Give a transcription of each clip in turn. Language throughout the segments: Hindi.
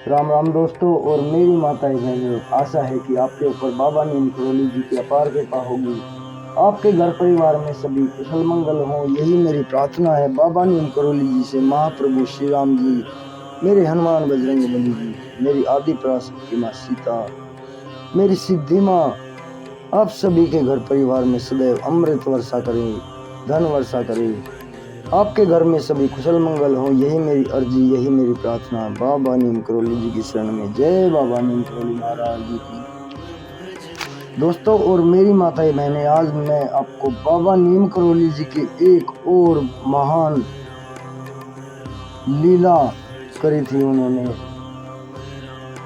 राम राम दोस्तों और मेरी माताएं बहनों, आशा है कि आपके ऊपर बाबा नीम करोली जी की अपार कृपा होगी। आपके घर परिवार में सभी कुशल मंगल हो, यही मेरी प्रार्थना है। बाबा नीम करोली जी से महाप्रभु श्री राम जी, मेरे हनुमान बजरंग बली जी, मेरी आदि पराशक्ति माँ सीता, मेरी सिद्धि माँ, आप सभी के घर परिवार में सदैव अमृत वर्षा करें, धन वर्षा करें। आपके घर में सभी कुशल मंगल हो, यही मेरी अर्जी, यही मेरी प्रार्थना। बाबा नीम करोली जी की शरण में जय। बाबा नीम करोली महाराज जी की। दोस्तों और मेरी माताएं बहनें, आज मैं आपको बाबा नीम करोली जी की एक और महान लीला करी थी उन्होंने,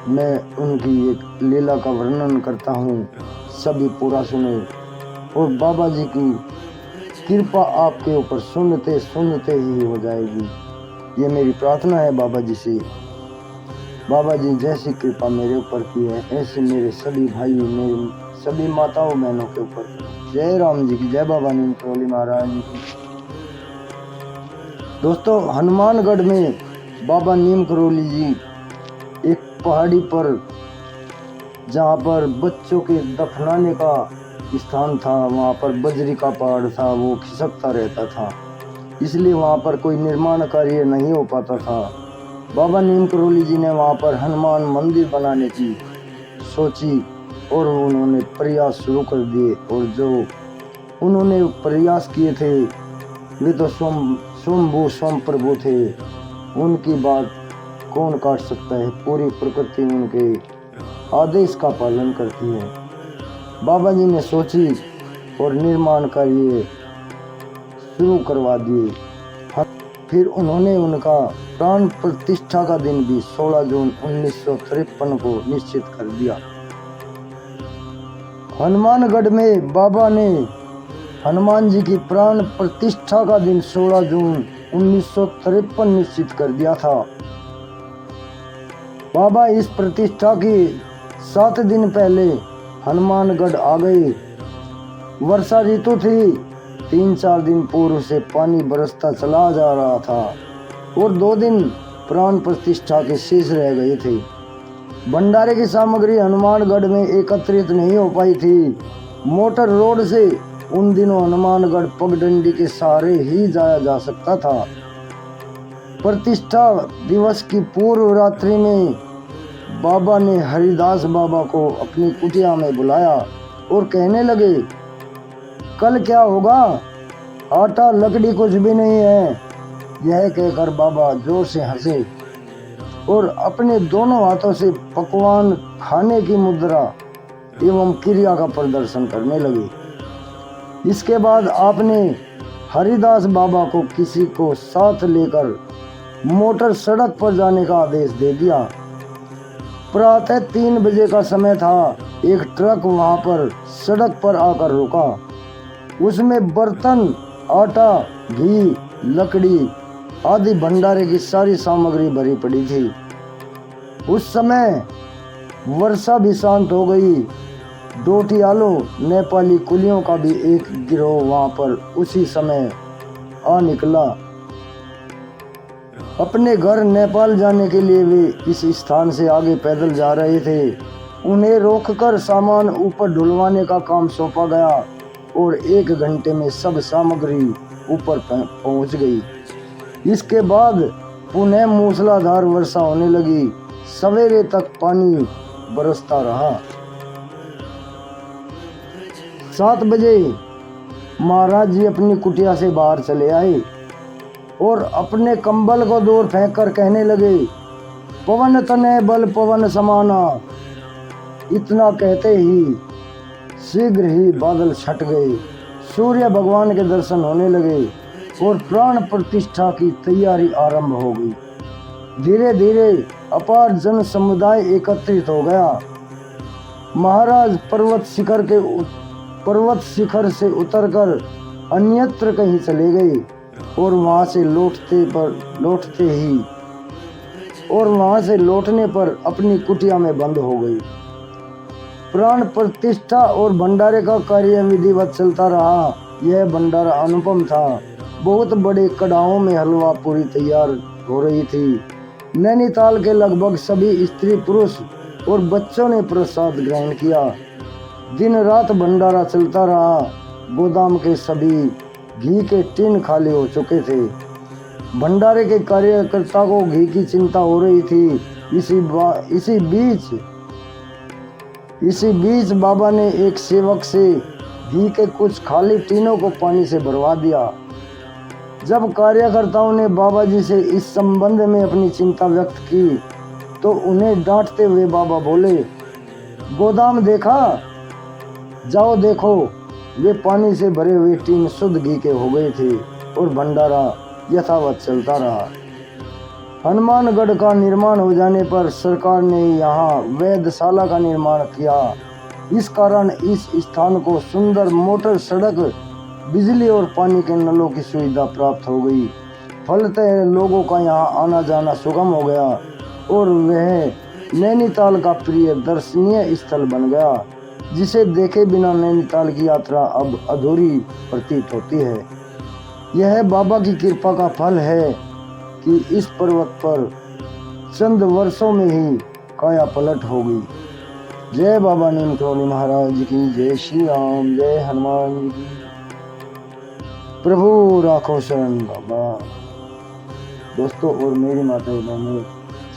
मैं उनकी एक लीला का वर्णन करता हूँ, सभी पूरा सुने। और बाबा जी की कृपा आपके ऊपर सुनते सुनते ही हो जाएगी, ये मेरी प्रार्थना है बाबा जी से। बाबा जी जैसी कृपा मेरे ऊपर की है, ऐसे मेरे सभी भाई, मेरे सभी माताओं बहनों के ऊपर। जय राम जी की, जय बाबा नीम करोली महाराज जी की। दोस्तों, हनुमानगढ़ में बाबा नीम करोली जी एक पहाड़ी पर, जहाँ पर बच्चों के दफनाने का स्थान था, वहाँ पर बजरी का पहाड़ था, वो खिसकता रहता था, इसलिए वहाँ पर कोई निर्माण कार्य नहीं हो पाता था। बाबा नीम करोली जी ने वहाँ पर हनुमान मंदिर बनाने की सोची और उन्होंने प्रयास शुरू कर दिए। और जो उन्होंने प्रयास किए थे, वे तो स्वयं प्रभु थे, उनकी बात कौन काट सकता है। पूरी प्रकृति उनके आदेश का पालन करती है। बाबा जी ने सोची और निर्माण कार्य शुरू करवा दिए। फिर उन्होंने उनका प्राण प्रतिष्ठा का दिन भी 16 जून 1953 को निश्चित कर दिया। हनुमानगढ़ में बाबा ने हनुमान जी की प्राण प्रतिष्ठा का दिन 16 जून 1953 निश्चित कर दिया था। बाबा इस प्रतिष्ठा के 7 दिन पहले हनुमानगढ़ आ गए। वर्षा ऋतु थी, 3-4 दिन पूर्व से पानी बरसता चला जा रहा था और 2 दिन प्राण प्रतिष्ठा के शेष रह गए थे। भंडारे की सामग्री हनुमानगढ़ में एकत्रित नहीं हो पाई थी। मोटर रोड से उन दिनों हनुमानगढ़ पगडंडी के सहारे ही जाया जा सकता था। प्रतिष्ठा दिवस की पूर्व रात्रि में बाबा ने हरिदास बाबा को अपनी कुटिया में बुलाया और कहने लगे, कल क्या होगा? आटा लकड़ी कुछ भी नहीं है। यह कहकर बाबा जोर से हंसे और अपने दोनों हाथों से पकवान खाने की मुद्रा एवं क्रिया का प्रदर्शन करने लगे। इसके बाद आपने हरिदास बाबा को किसी को साथ लेकर मोटर सड़क पर जाने का आदेश दे दिया। प्रातः 3 बजे का समय था। एक ट्रक वहां पर सड़क पर आकर रुका। उसमें बर्तन, आटा, घी, लकड़ी आदि भंडारे की सारी सामग्री भरी पड़ी थी। उस समय वर्षा भी शांत हो गई। डोटियालों नेपाली कुलियों का भी एक गिरोह वहां पर उसी समय आ निकला। अपने घर नेपाल जाने के लिए वे इस स्थान से आगे पैदल जा रहे थे। उन्हें रोककर सामान ऊपर ढुलवाने का काम सौंपा गया और 1 घंटे में सब सामग्री ऊपर पहुंच गई। इसके बाद पुनः मूसलाधार वर्षा होने लगी। सवेरे तक पानी बरसता रहा। 7 बजे महाराज जी अपनी कुटिया से बाहर चले आए और अपने कंबल को दूर फेंक कर कहने लगे, पवन तने बल पवन समाना। इतना कहते ही शीघ्र ही बादल छट गए, सूर्य भगवान के दर्शन होने लगे और प्राण प्रतिष्ठा की तैयारी आरंभ हो गई। धीरे धीरे अपार जन समुदाय एकत्रित हो गया। महाराज पर्वत शिखर से उतरकर अन्यत्र कहीं चले गए और वहां से लौटने पर अपनी कुटिया में बंद हो गई। प्राण प्रतिष्ठा और भंडारे का कार्य विधिवत चलता रहा। यह भंडारा अनुपम था। बहुत बड़े कड़ाहों में हलवा पूरी तैयार हो रही थी। नैनीताल के लगभग सभी स्त्री पुरुष और बच्चों ने प्रसाद ग्रहण किया। दिन रात भंडारा चलता रहा। गोदाम के सभी घी के टिन खाली हो चुके थे। भंडारे के कार्यकर्ता को घी की चिंता हो रही थी। इसी बीच बाबा ने एक सेवक से घी के कुछ खाली टीनों को पानी से भरवा दिया। जब कार्यकर्ताओं ने बाबा जी से इस संबंध में अपनी चिंता व्यक्त की तो उन्हें डांटते हुए बाबा बोले, गोदाम देखा? जाओ देखो। वे पानी से भरे हुए टीन शुद्ध घी के हो गए थे और भंडारा यथावत चलता रहा। हनुमानगढ़ का निर्माण हो जाने पर सरकार ने यहाँ वेधशाला का निर्माण किया। इस कारण इस स्थान को सुंदर मोटर सड़क, बिजली और पानी के नलों की सुविधा प्राप्त हो गई। फलतः लोगों का यहाँ आना जाना सुगम हो गया और वह नैनीताल का प्रिय दर्शनीय स्थल बन गया, जिसे देखे बिना नैनीताल की यात्रा अब अधूरी प्रतीत होती है। यह बाबा की कृपा का फल है कि इस पर्वत पर चंद वर्षों में ही काया पलट हो गई। जय बाबा नीमकरोली महाराज की, जय श्री राम, जय हनुमान जी की। प्रभु राखो शरण बाबा। दोस्तों और मेरी माता बहनों,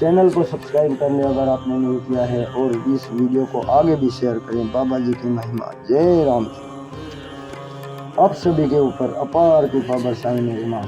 चैनल को सब्सक्राइब कर ले अगर आपने नहीं किया है, और इस वीडियो को आगे भी शेयर करें। बाबा जी की महिमा। जय राम जी। आप सभी के ऊपर अपार कृपा बरसाने मेरी माँ।